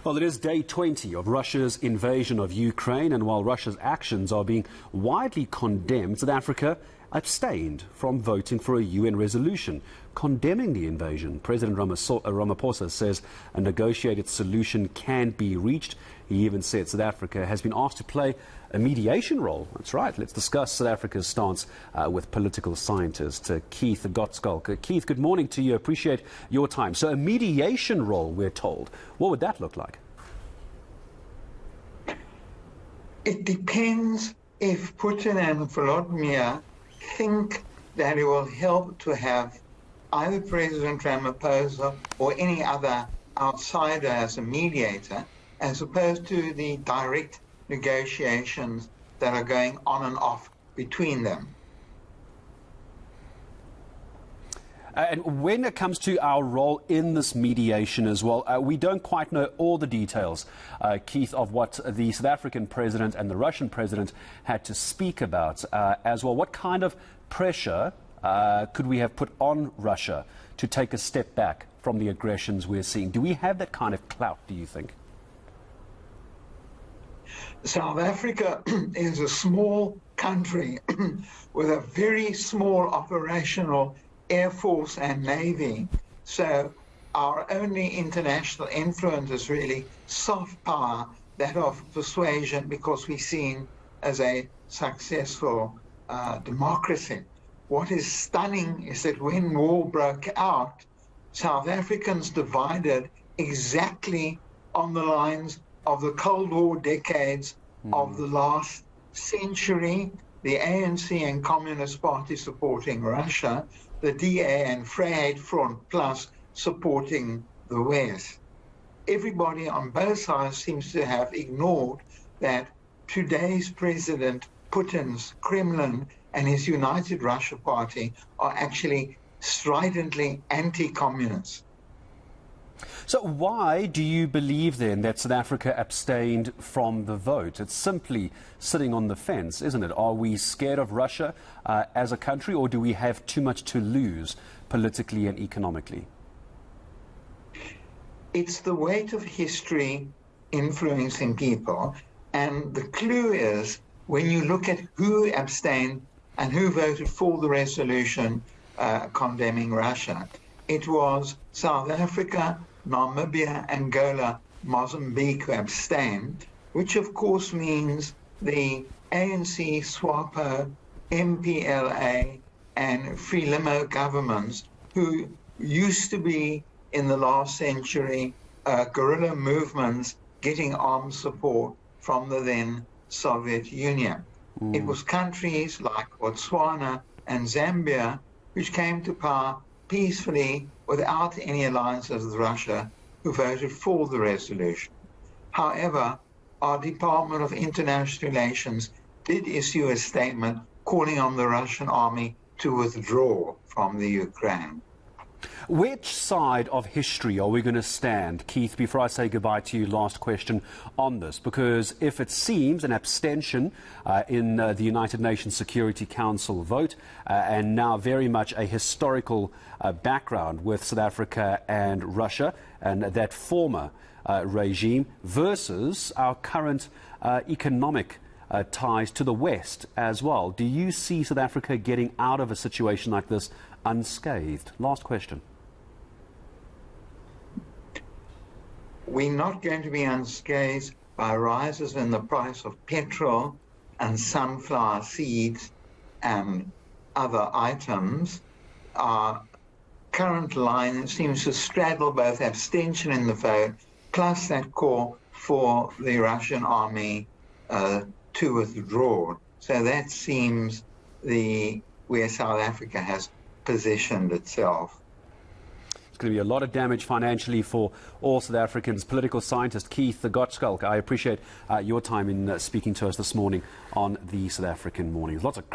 Well, it is day 20 of Russia's invasion of Ukraine, and while Russia's actions are being widely condemned, South Africa abstained from voting for a UN resolution condemning the invasion. President Ramaphosa says a negotiated solution can be reached. He even said South Africa has been asked to play a mediation role. That's right. Let's discuss South Africa's stance with political scientist Keith Gottschalk. Keith, good morning to you. Appreciate your time. So a mediation role, we're told. What would that look like? It depends if Putin and Volodymyr think that it will help to have either President Ramaphosa or any other outsider as a mediator, as opposed to the direct negotiations that are going on and off between them. And when it comes to our role in this mediation as well, we don't quite know all the details, Keith, of what the South African president and the Russian president had to speak about as well. What kind of pressure could we have put on Russia to take a step back from the aggressions we're seeing? Do we have that kind of clout, do you think? South Africa is a small country with a very small operational Air Force and Navy. So our only international influence is really soft power, that of persuasion, because we're seen as a successful democracy. What is stunning is that when war broke out, South Africans divided exactly on the lines of the Cold War decades of the last century, the ANC and Communist Party supporting Russia, the DA and Vryheid Front Plus supporting the West. Everybody on both sides seems to have ignored that today's President Putin's Kremlin and his United Russia Party are actually stridently anti-communist. So why do you believe then that South Africa abstained from the vote? It's simply sitting on the fence, isn't it? Are we scared of Russia as a country, or do we have too much to lose politically and economically? It's the weight of history influencing people, and the clue is when you look at who abstained and who voted for the resolution condemning Russia. It was South Africa, Namibia, Angola, Mozambique who abstained, which of course means the ANC, SWAPO, MPLA, and Frelimo governments, who used to be in the last century guerrilla movements getting arms support from the then Soviet Union. It was countries like Botswana and Zambia which came to power peacefully without any alliances with Russia, who voted for the resolution. However, our Department of International Relations did issue a statement calling on the Russian army to withdraw from the Ukraine. Which side of history are we going to stand, Keith, before I say goodbye to you, last question on this? Because if it seems an abstention in the United Nations Security Council vote, and now very much a historical background with South Africa and Russia and that former regime versus our current economic ties to the West as well, do you see South Africa getting out of a situation like this unscathed? Last question. We're not going to be unscathed by rises in the price of petrol and sunflower seeds and other items. Our current line seems to straddle both abstention in the vote plus that call for the Russian army to withdraw. So that seems where South Africa has positioned itself. It's going to be a lot of damage financially for all South Africans. Political scientist Keith Gottschalk, I appreciate your time in speaking to us this morning on the South African Mornings. Lots of